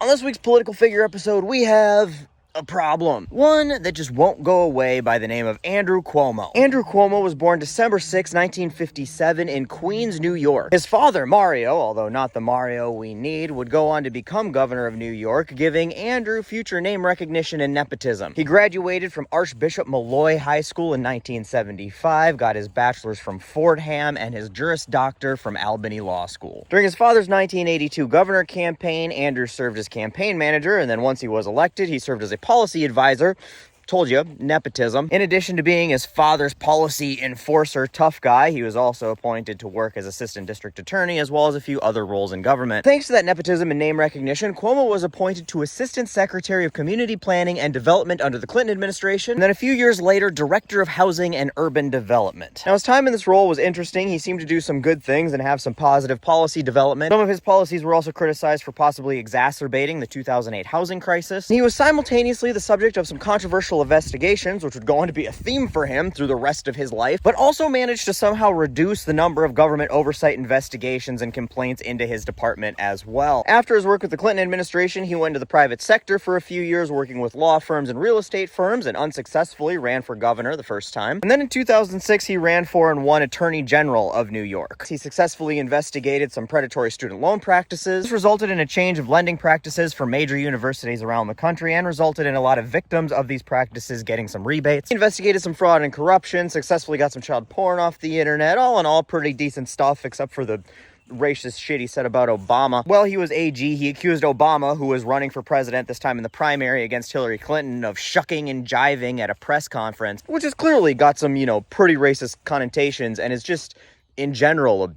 On this week's Political Figure episode, we have a problem. One that just won't go away, by the name of Andrew Cuomo. Andrew Cuomo was born December 6, 1957 in Queens, New York. His father, Mario, although not the Mario we need, would go on to become governor of New York, giving Andrew future name recognition and nepotism. He graduated from Archbishop Molloy High School in 1975, got his bachelor's from Fordham, and his Juris Doctor from Albany Law School. During his father's 1982 governor campaign, Andrew served as campaign manager, and then once he was elected, he served as a policy advisor. Told you, nepotism. In addition to being his father's policy enforcer tough guy, he was also appointed to work as assistant district attorney, as well as a few other roles in government. Thanks to that nepotism and name recognition, Cuomo was appointed to assistant secretary of community planning and development under the Clinton administration, and then a few years later, director of housing and urban development. Now, his time in this role was interesting. He seemed to do some good things and have some positive policy development. Some of his policies were also criticized for possibly exacerbating the 2008 housing crisis. And he was simultaneously the subject of some controversial investigations, which would go on to be a theme for him through the rest of his life, but also managed to somehow reduce the number of government oversight investigations and complaints into his department as well. After his work with the Clinton administration, he went into the private sector for a few years, working with law firms and real estate firms, and unsuccessfully ran for governor the first time. And then in 2006, he ran for and won Attorney General of New York. He successfully investigated some predatory student loan practices. This resulted in a change of lending practices for major universities around the country and resulted in a lot of victims of these practices getting some rebates. He investigated some fraud and corruption, successfully got some child porn off the internet. All in all, pretty decent stuff, except for the racist shit he said about Obama. While he was AG, he accused Obama, who was running for president this time in the primary against Hillary Clinton, of shucking and jiving at a press conference, which has clearly got some, pretty racist connotations and is just, in general,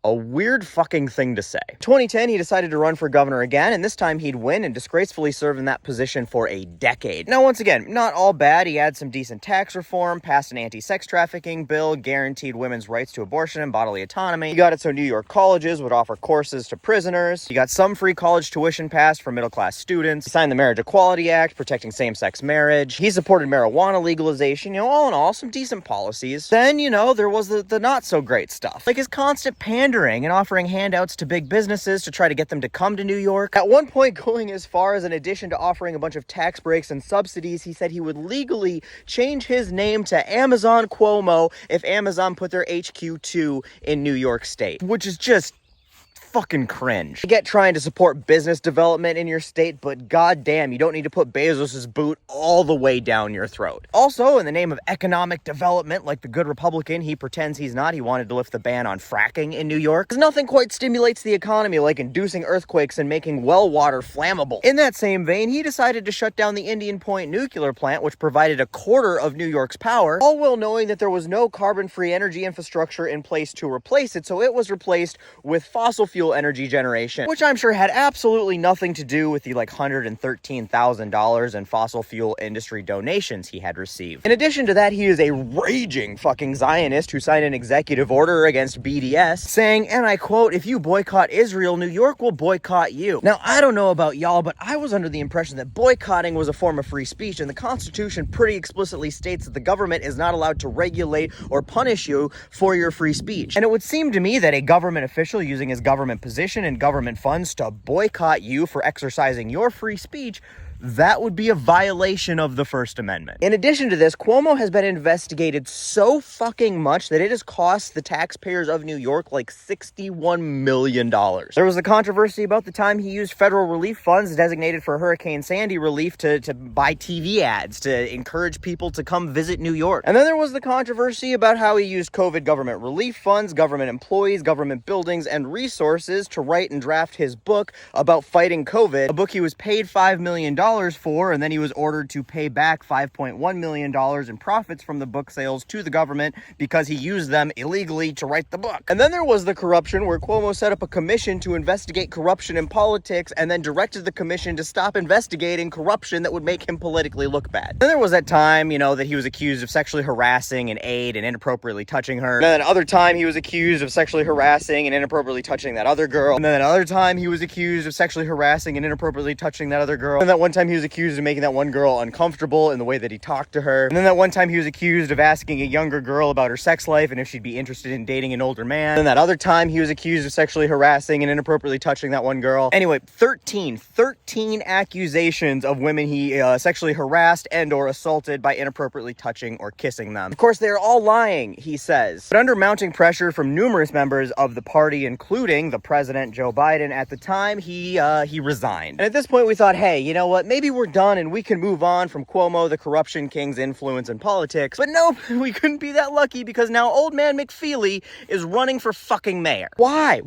a weird fucking thing to say. 2010, he decided to run for governor again, and this time he'd win and disgracefully serve in that position for a decade. Now, once again, not all bad. He had some decent tax reform, passed an anti-sex trafficking bill, guaranteed women's rights to abortion and bodily autonomy. He got it so New York colleges would offer courses to prisoners. He got some free college tuition passed for middle-class students. He signed the Marriage Equality Act, protecting same-sex marriage. He supported marijuana legalization. All in all, some decent policies. Then, there was the not-so-great stuff, like his constant pandering and offering handouts to big businesses to try to get them to come to New York. At one point, going as far as, in addition to offering a bunch of tax breaks and subsidies, he said he would legally change his name to Amazon Cuomo if Amazon put their HQ2 in New York State, which is just fucking cringe. I get trying to support business development in your state, but goddamn, you don't need to put Bezos's boot all the way down your throat. Also, in the name of economic development, like the good Republican he pretends he's not, he wanted to lift the ban on fracking in New York, because nothing quite stimulates the economy like inducing earthquakes and making well water flammable. In that same vein, he decided to shut down the Indian Point nuclear plant, which provided a quarter of New York's power, all while knowing that there was no carbon-free energy infrastructure in place to replace it, so it was replaced with fossil fuel energy generation, which I'm sure had absolutely nothing to do with the $113,000 in fossil fuel industry donations he had received. In addition to that, he is a raging fucking Zionist who signed an executive order against BDS saying, and I quote, "If you boycott Israel, New York will boycott you." Now, I don't know about y'all, but I was under the impression that boycotting was a form of free speech, and the Constitution pretty explicitly states that the government is not allowed to regulate or punish you for your free speech. And it would seem to me that a government official using his government position and government funds to boycott you for exercising your free speech, that would be a violation of the First Amendment. In addition to this, Cuomo has been investigated so fucking much that it has cost the taxpayers of New York like $61 million. There was a controversy about the time he used federal relief funds designated for Hurricane Sandy relief to buy TV ads to encourage people to come visit New York. And then there was the controversy about how he used COVID government relief funds, government employees, government buildings, and resources to write and draft his book about fighting COVID, a book he was paid $5 million for, and then he was ordered to pay back $5.1 million in profits from the book sales to the government because he used them illegally to write the book. And then there was the corruption where Cuomo set up a commission to investigate corruption in politics and then directed the commission to stop investigating corruption that would make him politically look bad. Then there was that time, that he was accused of sexually harassing an aide and inappropriately touching her. And then another time he was accused of sexually harassing and inappropriately touching that other girl. And then another time he was accused of sexually harassing and inappropriately touching that other girl. And that one time time he was accused of making that one girl uncomfortable in the way that he talked to her. And then that one time he was accused of asking a younger girl about her sex life and if she'd be interested in dating an older man. And then that other time he was accused of sexually harassing and inappropriately touching that one girl. Anyway, 13 accusations of women he sexually harassed and or assaulted by inappropriately touching or kissing them. Of course, they're all lying, he says. But under mounting pressure from numerous members of the party, including the president, Joe Biden, at the time, he resigned. And at this point, we thought, hey, you know what? Maybe we're done and we can move on from Cuomo, the corruption king's influence in politics. But nope, we couldn't be that lucky because now old man McFeely is running for fucking mayor. Why,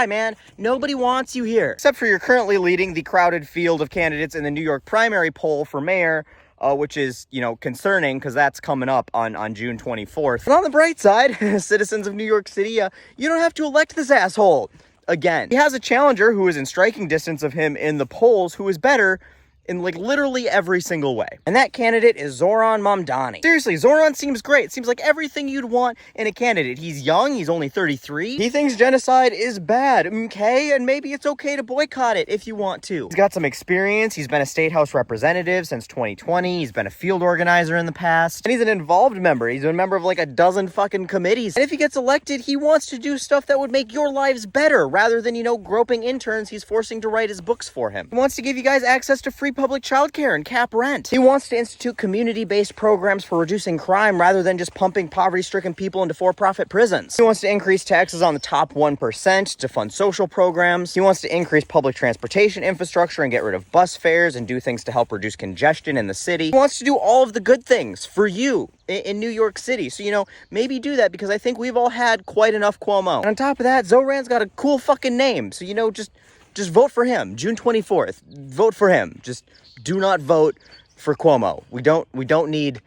man? Nobody wants you here. Except for you're currently leading the crowded field of candidates in the New York primary poll for mayor, which is, concerning because that's coming up on June 24th. And on the bright side, citizens of New York City, you don't have to elect this asshole again. He has a challenger who is in striking distance of him in the polls who is better in literally every single way. And that candidate is Zoran Mamdani. Seriously, Zoran seems great. Seems like everything you'd want in a candidate. He's young, he's only 33. He thinks genocide is bad, okay? And maybe it's okay to boycott it if you want to. He's got some experience. He's been a state house representative since 2020. He's been a field organizer in the past. And he's an involved member. He's been a member of a dozen fucking committees. And if he gets elected, he wants to do stuff that would make your lives better rather than, groping interns he's forcing to write his books for him. He wants to give you guys access to free public childcare and cap rent. He wants to institute community-based programs for reducing crime rather than just pumping poverty-stricken people into for-profit prisons. He wants to increase taxes on the top 1% to fund social programs. He wants to increase public transportation infrastructure and get rid of bus fares and do things to help reduce congestion in the city. He wants to do all of the good things for you in New York City. So, maybe do that because I think we've all had quite enough Cuomo. And on top of that, Zoran's got a cool fucking name. So, just vote for him. June 24th. Vote for him. Just do not vote for Cuomo. We don't need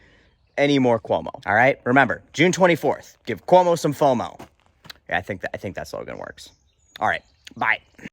any more Cuomo. All right? Remember, June 24th. Give Cuomo some FOMO. Yeah, I think that slogan works. All right. Bye.